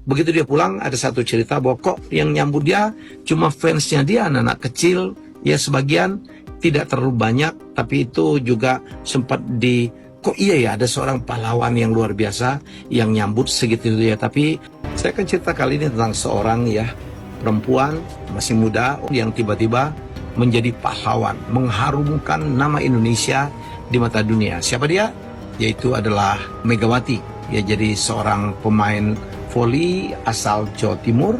begitu dia pulang ada satu cerita bahwa kok yang nyambut dia cuma fansnya dia, anak-anak kecil, ya sebagian, tidak terlalu banyak, tapi itu juga sempat kok iya ya ada seorang pahlawan yang luar biasa yang nyambut segitu ya. Tapi saya akan cerita kali ini tentang seorang ya perempuan masih muda yang tiba-tiba menjadi pahlawan, mengharumkan nama Indonesia di mata dunia. Siapa dia? Yaitu adalah Megawati. Ya, jadi seorang pemain voli asal Jawa Timur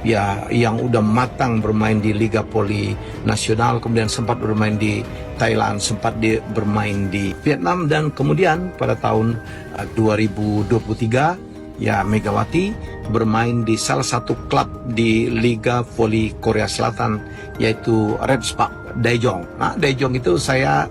ya, yang udah matang bermain di Liga Voli Nasional, kemudian sempat bermain di Thailand, sempat bermain di Vietnam, dan kemudian pada tahun 2023 ya Megawati bermain di salah satu klub di Liga Voli Korea Selatan, yaitu Red Spark Daejeon. Nah, Daejeon itu saya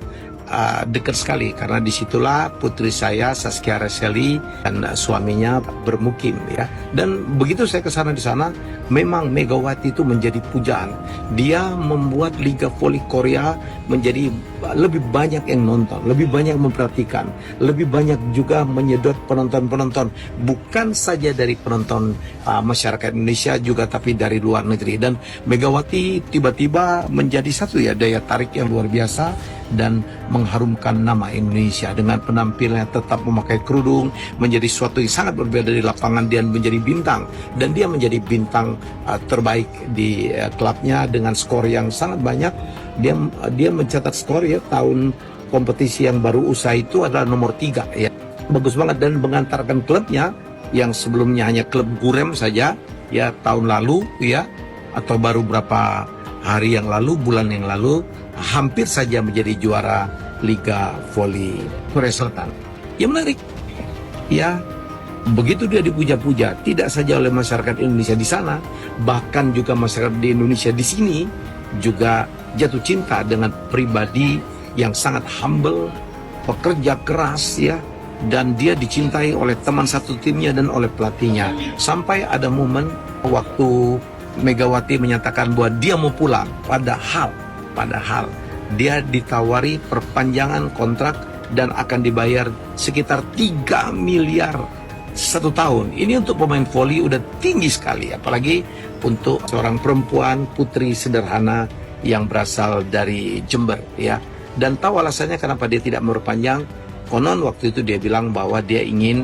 dekat sekali karena disitulah putri saya Saskia Reseli dan suaminya bermukim ya. Dan begitu saya ke sana di sana, memang Megawati itu menjadi pujaan. Dia membuat Liga Voli Korea menjadi lebih banyak yang nonton, lebih banyak memperhatikan, lebih banyak juga menyedot penonton-penonton, bukan saja dari penonton masyarakat Indonesia juga, tapi dari luar negeri. Dan Megawati tiba-tiba menjadi satu ya daya tarik yang luar biasa dan mengharumkan nama Indonesia dengan penampilannya tetap memakai kerudung, menjadi suatu yang sangat berbeda di lapangan, dan menjadi bintang, dan dia menjadi bintang terbaik di klubnya dengan skor yang sangat banyak. Dia mencatat skor ya, tahun kompetisi yang baru usai itu adalah nomor 3 ya, bagus banget, dan mengantarkan klubnya yang sebelumnya hanya klub Gurem saja ya tahun lalu ya, atau baru berapa hari yang lalu, bulan yang lalu, hampir saja menjadi juara Liga Voli Korea Selatan. Yang menarik ya, begitu dia dipuja-puja tidak saja oleh masyarakat Indonesia di sana, bahkan juga masyarakat di Indonesia di sini juga jatuh cinta dengan pribadi yang sangat humble, pekerja keras ya, dan dia dicintai oleh teman satu timnya dan oleh pelatihnya. Sampai ada momen waktu Megawati menyatakan bahwa dia mau pulang, padahal dia ditawari perpanjangan kontrak dan akan dibayar sekitar 3 miliar 1 tahun. Ini untuk pemain voli udah tinggi sekali, apalagi untuk seorang perempuan putri sederhana yang berasal dari Jember ya. Dan tahu alasannya kenapa dia tidak memperpanjang? Konon waktu itu dia bilang bahwa dia ingin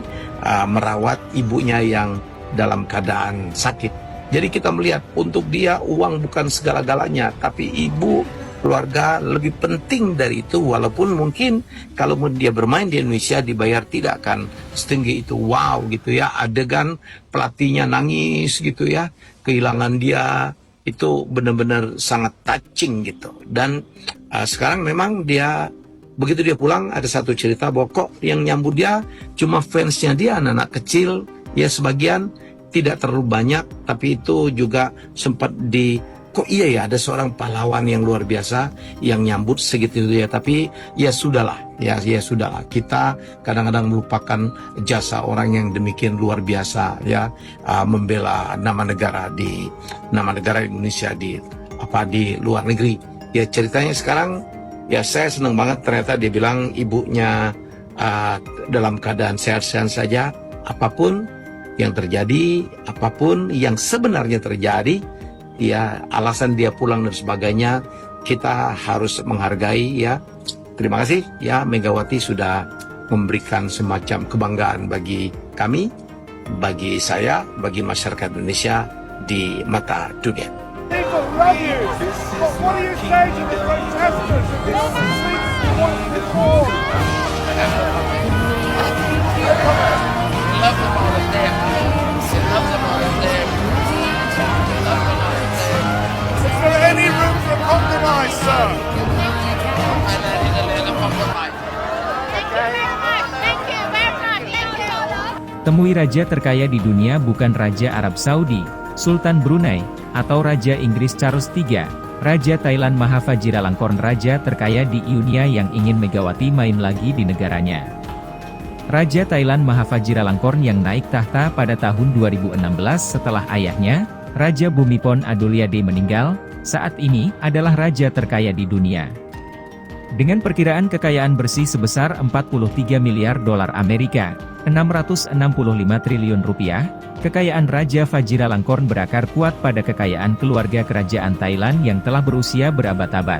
merawat ibunya yang dalam keadaan sakit. Jadi kita melihat untuk dia uang bukan segala-galanya, tapi ibu, keluarga lebih penting dari itu. Walaupun mungkin kalau dia bermain di Indonesia dibayar tidak akan setinggi itu. Wow gitu ya, adegan pelatihnya nangis gitu ya, kehilangan dia, itu benar-benar sangat touching gitu. Dan sekarang memang dia, begitu dia pulang ada satu cerita bahwa kok yang nyambut dia cuma fansnya dia, anak-anak kecil ya sebagian, tidak terlalu banyak, tapi itu juga sempat kok iya ya ada seorang pahlawan yang luar biasa yang nyambut segitu ya. Tapi ya sudahlah ya sudahlah, kita kadang-kadang melupakan jasa orang yang demikian luar biasa ya, membela nama negara Indonesia di luar negeri ya. Ceritanya sekarang ya saya senang banget, ternyata dia bilang ibunya dalam keadaan sehat-sehat saja. Apapun yang terjadi, apapun yang sebenarnya terjadi ya, alasan dia pulang dan sebagainya, kita harus menghargai ya. Terima kasih ya, Megawati sudah memberikan semacam kebanggaan bagi kami, bagi saya, bagi masyarakat Indonesia di mata dunia. People love you. But what do you say to the protesters? Love them all of them. Love them all of them. Love them all of them. Is there any room for compromise, sir? Thailand is a land of compromise. Thank you very much. Thank you very much. Thank you. Temui raja terkaya di dunia bukan Raja Arab Saudi, Sultan Brunei, atau Raja Inggris Charles III. Raja Thailand Maha Vajiralongkorn, raja terkaya di dunia yang ingin Megawati main lagi di negaranya. Raja Thailand Maha Vajiralongkorn yang naik tahta pada tahun 2016 setelah ayahnya, Raja Bhumibol Adulyadej meninggal, saat ini adalah raja terkaya di dunia. Dengan perkiraan kekayaan bersih sebesar 43 miliar dolar Amerika, 665 triliun rupiah, kekayaan Raja Vajiralongkorn berakar kuat pada kekayaan keluarga kerajaan Thailand yang telah berusia berabad-abad.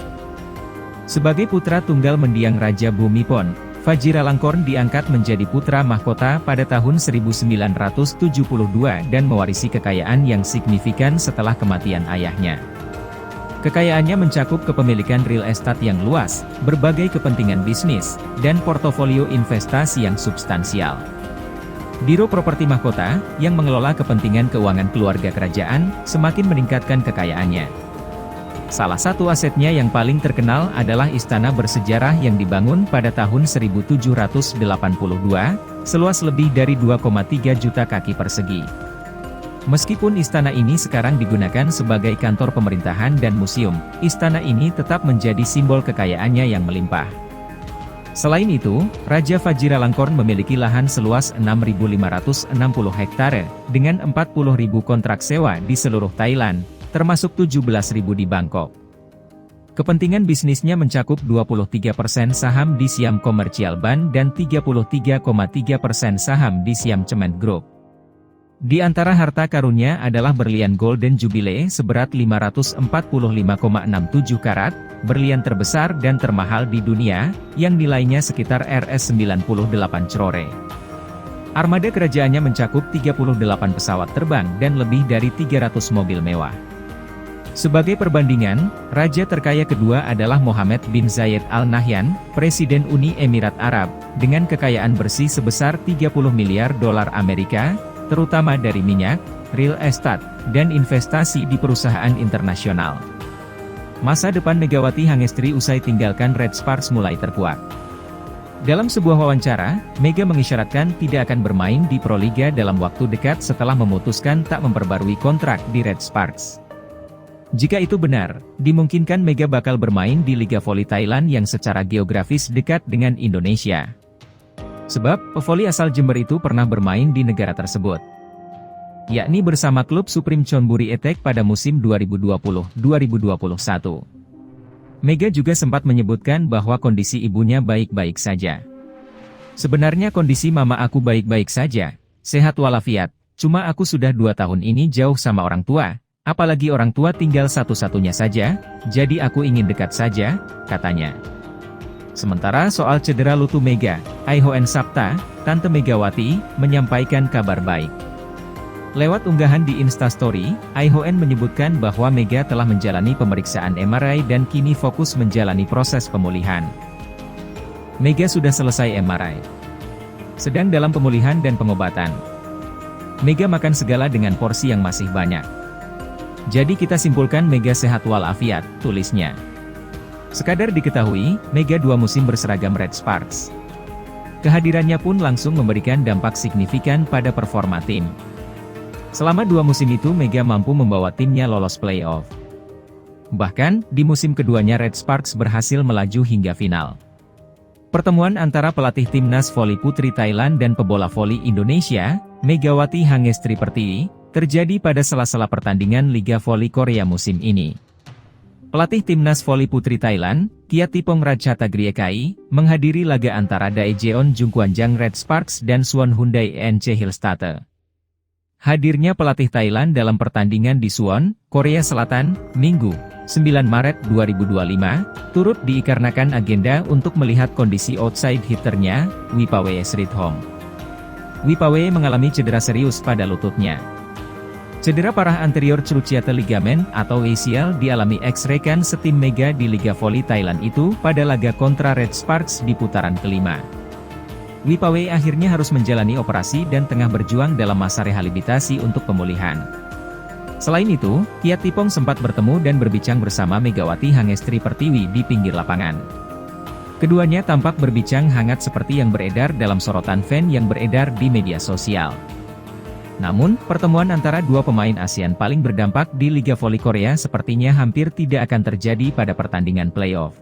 Sebagai putra tunggal mendiang Raja Bhumibol, Vajiralongkorn diangkat menjadi putra mahkota pada tahun 1972 dan mewarisi kekayaan yang signifikan setelah kematian ayahnya. Kekayaannya mencakup kepemilikan real estate yang luas, berbagai kepentingan bisnis, dan portofolio investasi yang substansial. Biro Properti Mahkota, yang mengelola kepentingan keuangan keluarga kerajaan, semakin meningkatkan kekayaannya. Salah satu asetnya yang paling terkenal adalah istana bersejarah yang dibangun pada tahun 1782, seluas lebih dari 2,3 juta kaki persegi. Meskipun istana ini sekarang digunakan sebagai kantor pemerintahan dan museum, istana ini tetap menjadi simbol kekayaannya yang melimpah. Selain itu, Raja Vajiralongkorn memiliki lahan seluas 6.560 hektare, dengan 40.000 kontrak sewa di seluruh Thailand, termasuk 17.000 di Bangkok. Kepentingan bisnisnya mencakup 23% saham di Siam Commercial Bank dan 33,3% saham di Siam Cement Group. Di antara harta karunnya adalah berlian Golden Jubilee seberat 545,67 karat, berlian terbesar dan termahal di dunia, yang nilainya sekitar Rs98 crore. Armada kerajaannya mencakup 38 pesawat terbang dan lebih dari 300 mobil mewah. Sebagai perbandingan, raja terkaya kedua adalah Mohammed bin Zayed Al Nahyan, Presiden Uni Emirat Arab, dengan kekayaan bersih sebesar 30 miliar dolar Amerika, terutama dari minyak, real estate, dan investasi di perusahaan internasional. Masa depan Megawati Hangestri usai tinggalkan Red Sparks mulai terkuak. Dalam sebuah wawancara, Mega mengisyaratkan tidak akan bermain di Proliga dalam waktu dekat setelah memutuskan tak memperbarui kontrak di Red Sparks. Jika itu benar, dimungkinkan Mega bakal bermain di Liga Voli Thailand yang secara geografis dekat dengan Indonesia. Sebab, pevoli asal Jember itu pernah bermain di negara tersebut, yakni bersama klub Supreme Chonburi Etek pada musim 2020-2021. Mega juga sempat menyebutkan bahwa kondisi ibunya baik-baik saja. Sebenarnya kondisi mama aku baik-baik saja, sehat walafiat, cuma aku sudah 2 tahun ini jauh sama orang tua, apalagi orang tua tinggal satu-satunya saja, jadi aku ingin dekat saja, katanya. Sementara soal cedera lutut Mega, Aihoen Sapta, Tante Megawati, menyampaikan kabar baik. Lewat unggahan di Instastory, Aihoen menyebutkan bahwa Mega telah menjalani pemeriksaan MRI dan kini fokus menjalani proses pemulihan. Mega sudah selesai MRI. Sedang dalam pemulihan dan pengobatan. Mega makan segala dengan porsi yang masih banyak. Jadi kita simpulkan Mega sehat walafiat, tulisnya. Sekadar diketahui, Mega 2 musim berseragam Red Sparks. Kehadirannya pun langsung memberikan dampak signifikan pada performa tim. Selama 2 musim itu Mega mampu membawa timnya lolos playoff. Bahkan, di musim keduanya Red Sparks berhasil melaju hingga final. Pertemuan antara pelatih timnas voli putri Thailand dan pebola voli Indonesia, Megawati Hangestri Pertiwi, terjadi pada sela-sela pertandingan Liga Voli Korea musim ini. Pelatih timnas voli putri Thailand, Kiatipong Ratchatagriyekai, menghadiri laga antara Daejeon Jungkwanjang Red Sparks dan Suwon Hyundai ENC Hillstate. Hadirnya pelatih Thailand dalam pertandingan di Suwon, Korea Selatan, Minggu, 9 Maret 2025, turut dikarenakan agenda untuk melihat kondisi outside hitternya, Wipawe Srithom. Wipawe mengalami cedera serius pada lututnya. Cedera parah anterior cruciate ligament atau ACL dialami ex-rekan setim Mega di Liga Voli Thailand itu pada laga kontra Red Sparks di putaran kelima. Wipawe akhirnya harus menjalani operasi dan tengah berjuang dalam masa rehabilitasi untuk pemulihan. Selain itu, Kiatipong sempat bertemu dan berbincang bersama Megawati Hangestri Pertiwi di pinggir lapangan. Keduanya tampak berbincang hangat seperti yang beredar dalam sorotan fan yang beredar di media sosial. Namun, pertemuan antara 2 pemain ASEAN paling berdampak di Liga Voli Korea sepertinya hampir tidak akan terjadi pada pertandingan playoff.